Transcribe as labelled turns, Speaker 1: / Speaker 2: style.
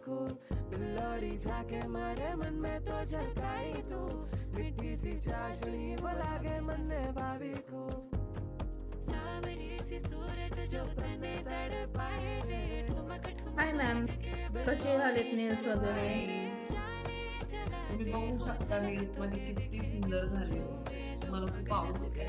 Speaker 1: को, बिल्लौरी झाके मारे मन में तो झलकाई तू, मिट्टी सी चाशनी वो लागे मन ने भाभी को, सावरी सी सूरत जो तने तड़पाए रे, ठुमक ठुमक
Speaker 2: हाय मॅम, कसे झालेत नेल्स वगैरे?
Speaker 3: तुम्ही बघू शकता नेल्स माझे किती सुंदर झाले. मला खूप आवडते.